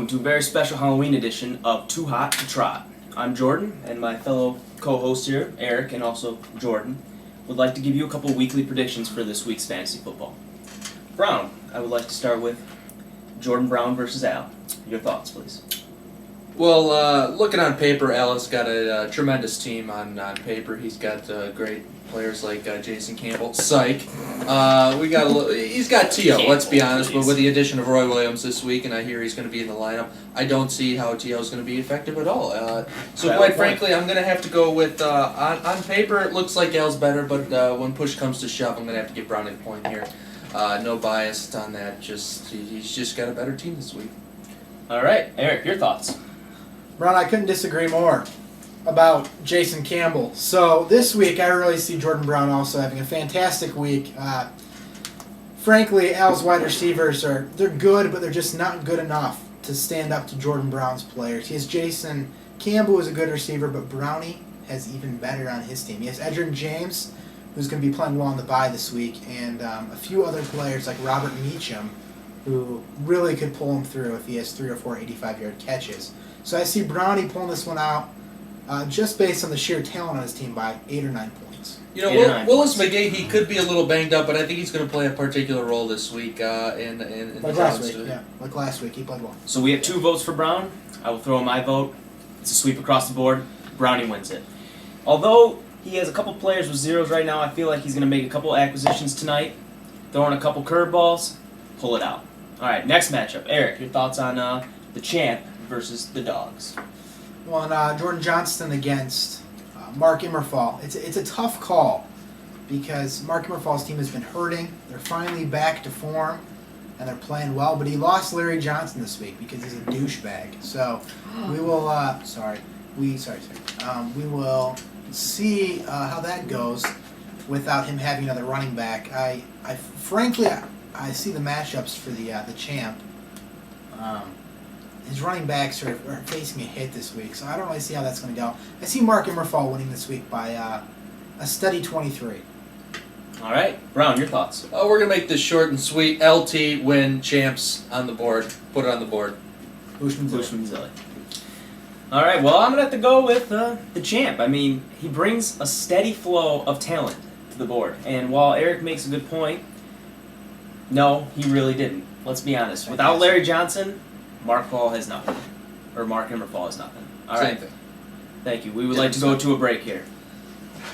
welcome to a very special Halloween edition of Too Hot to Trot. I'm Jordan, and my fellow co-host here, Eric, and also Jordan, would like to give you a couple weekly predictions for this week's fantasy football. Brown, I would like to start with Jordan Brown versus Al. Your thoughts, please. Well, looking on paper, Al's got a tremendous team on paper. He's got great players like Jason Campbell. Psych. He's got T.O., let's be honest, but with the addition of Roy Williams this week, and I hear he's going to be in the lineup, I don't see how T.O. is going to be effective at all. So quite frankly, I'm going to have to go with, on paper, it looks like Al's better, but when push comes to shove, I'm going to have to give Brown a point here. No bias on that, he's just got a better team this week. All right, Eric, your thoughts. Ron, I couldn't disagree more about Jason Campbell. So this week, I really see Jordan Brown also having a fantastic week. Frankly, Al's wide receivers they're good, but they're just not good enough to stand up to Jordan Brown's players. He has Jason Campbell, who's a good receiver, but Brownie has even better on his team. He has Edgerrin James, who's going to be playing well on the bye this week, and a few other players like Robert Meacham, who really could pull him through if he has 3 or 4 85-yard catches. So I see Brownie pulling this one out just based on the sheer talent on his team by 8 or 9 points. You know, Willis McGahee, he could be a little banged up, but I think he's going to play a particular role this week. In like last week, yeah. Like last week, he played well. So we have 2 votes for Brown. I will throw in my vote. It's a sweep across the board. Brownie wins it. Although he has a couple players with zeros right now, I feel like he's going to make a couple acquisitions tonight, throw in a couple curveballs, pull it out. All right, next matchup. Eric, your thoughts on the champ versus the dogs? Well, Jordan Johnston against Mark Immerfall. It's a tough call because Mark Immerfall's team has been hurting. They're finally back to form, and they're playing well. But he lost Larry Johnson this week because he's a douchebag. So we will. We will see how that goes without him having another running back. Frankly, I see the matchups for the champ. His running backs are facing a hit this week, so I don't really see how that's going to go. I see Mark Immerfall winning this week by a steady 23. All right, Brown, your thoughts? We're going to make this short and sweet. LT win champs on the board. Put it on the board. Bushman-Zilli. All right, well, I'm going to have to go with the champ. I mean, he brings a steady flow of talent to the board. And while Eric makes a good point, no, he really didn't. Let's be honest. Without Larry Johnson, Mark Immerfall has nothing. All right. Same thing. Thank you. We would like to go to a break here.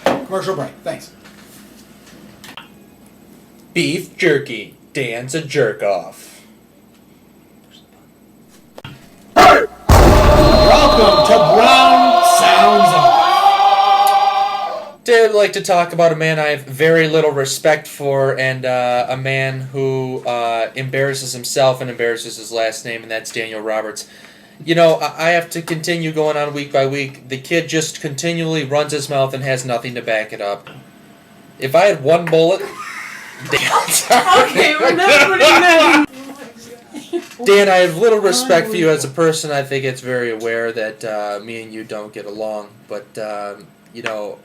Commercial break. Thanks. Beef jerky. Dan's a jerk off. Welcome to Brown Sounds Off. Today I'd like to talk about a man I have very little respect for, and a man who embarrasses himself and embarrasses his last name, and that's Daniel Roberts. You know, I have to continue going on week by week. The kid just continually runs his mouth and has nothing to back it up. If I had one bullet... Okay, we're not putting that in. Dan, I have little respect for you as a person. I think it's very aware that me and you don't get along, but, you know...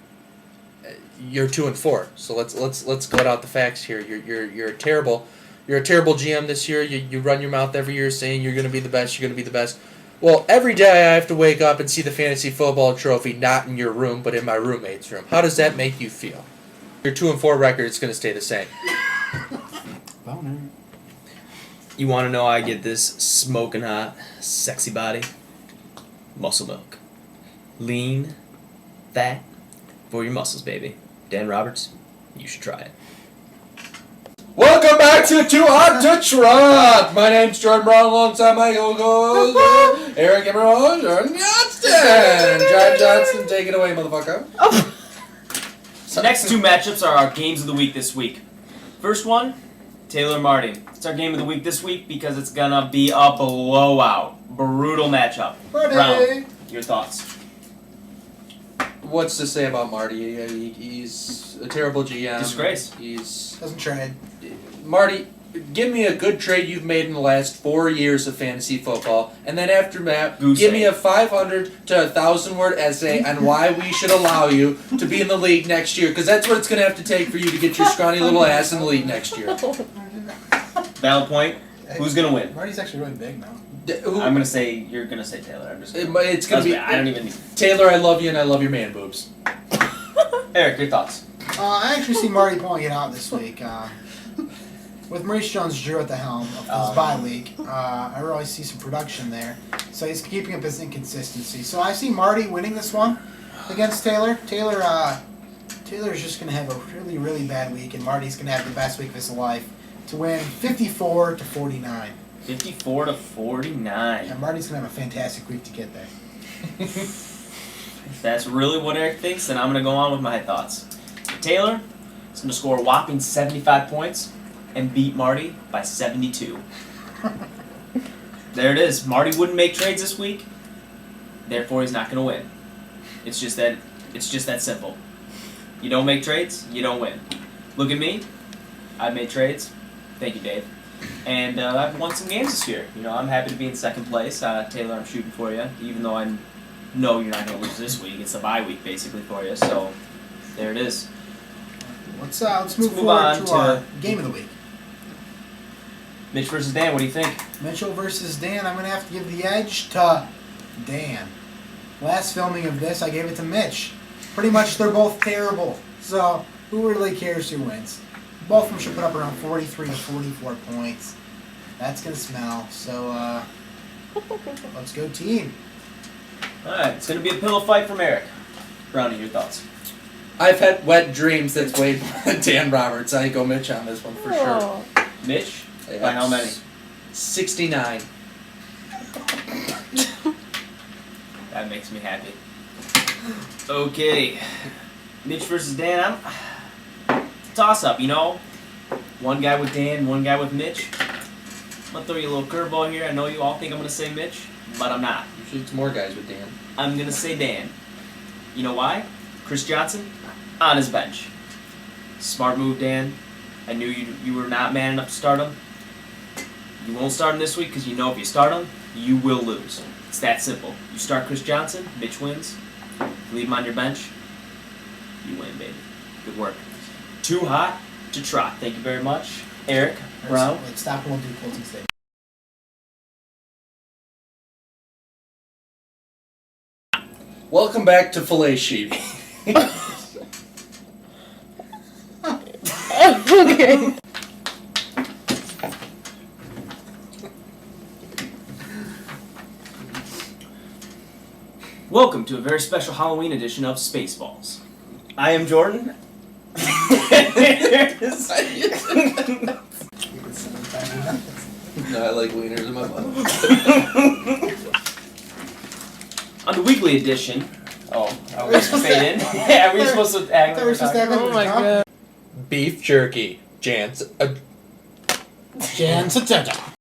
You're 2-4, so let's gut out the facts here. You're a terrible GM this year. You run your mouth every year saying you're going to be the best. You're going to be the best. Well, every day I have to wake up and see the fantasy football trophy not in your room but in my roommate's room. How does that make you feel? Your 2-4 record is going to stay the same. Boner. You want to know how I get this smoking hot, sexy body? Muscle milk. Lean, fat, for your muscles, baby. Dan Roberts, you should try it. Welcome back to Too Hot to Trot. My name's Jordan Brown, alongside my co-host Eric Emerald, Jordan Johnston. John Johnson, take it away, motherfucker. Oh. So next 2 matchups are our games of the week this week. First one, Taylor Martin. It's our game of the week this week because it's gonna be a blowout, brutal matchup. Brown, your thoughts? What's to say about Marty? He's a terrible GM. Disgrace. Doesn't trade. Marty, give me a good trade you've made in the last 4 years of fantasy football, and then after that, give me a 500 to 1,000 word essay on why we should allow you to be in the league next year, because that's what it's going to have to take for you to get your scrawny little ass in the league next year. Valid point. Who's gonna win? Marty's actually really big now. I'm gonna say you're gonna say Taylor. I'm just. It's gonna be. I don't even. Taylor, I love you, and I love your man boobs. Eric, your thoughts? I actually see Marty pulling it out this week. With Maurice Jones-Drew at the helm of his bye week, I really see some production there. So he's keeping up his inconsistency. So I see Marty winning this one against Taylor. Taylor's just going to have a really, really bad week, and Marty's going to have the best week of his life to win 54-49. 54-49. And Marty's going to have a fantastic week to get there. If that's really what Eric thinks, then I'm gonna go on with my thoughts. Taylor is gonna score a whopping 75 points and beat Marty by 72. There it is. Marty wouldn't make trades this week, therefore he's not gonna win. It's just that simple. You don't make trades, you don't win. Look at me. I've made trades. Thank you, Dave. And I've won some games this year. You know, I'm happy to be in second place. Taylor, I'm shooting for you, even though I know you're not going to lose this week. It's a bye week, basically, for you. So, there it is. Let's move forward on to our game of the week. Mitch versus Dan, what do you think? Mitchell versus Dan. I'm going to have to give the edge to Dan. Last filming of this, I gave it to Mitch. Pretty much they're both terrible. So, who really cares who wins? Both of them should put up around 43 to 44 points. That's going to smell. So, let's go team. Alright, it's going to be a pillow fight from Eric. Brownie, your thoughts? I've had wet dreams that's way more than Dan Roberts. I go Mitch on this one for sure. Mitch? By how many? 69. That makes me happy. Okay. Mitch versus Dan. Toss-up, you know? One guy with Dan, one guy with Mitch. I'm going to throw you a little curveball here. I know you all think I'm going to say Mitch, but I'm not. Usually it's more guys with Dan. I'm going to say Dan. You know why? Chris Johnson on his bench. Smart move, Dan. I knew you were not man enough to start him. You won't start him this week because you know if you start him, you will lose. It's that simple. You start Chris Johnson, Mitch wins. Leave him on your bench, you win, baby. Good work. Too hot to trot. Thank you very much. Eric Brown. Let's stop and we'll do closing statement. Welcome back to Filet Sheep. Okay. Welcome to a very special Halloween edition of Spaceballs. I am Jordan. No, I like wieners in my mouth. On the weekly edition. Oh, are we supposed to say it in? Yeah, are we supposed to act like we're talking? Oh my god. Beef jerky. Jan's. Jan Sateta.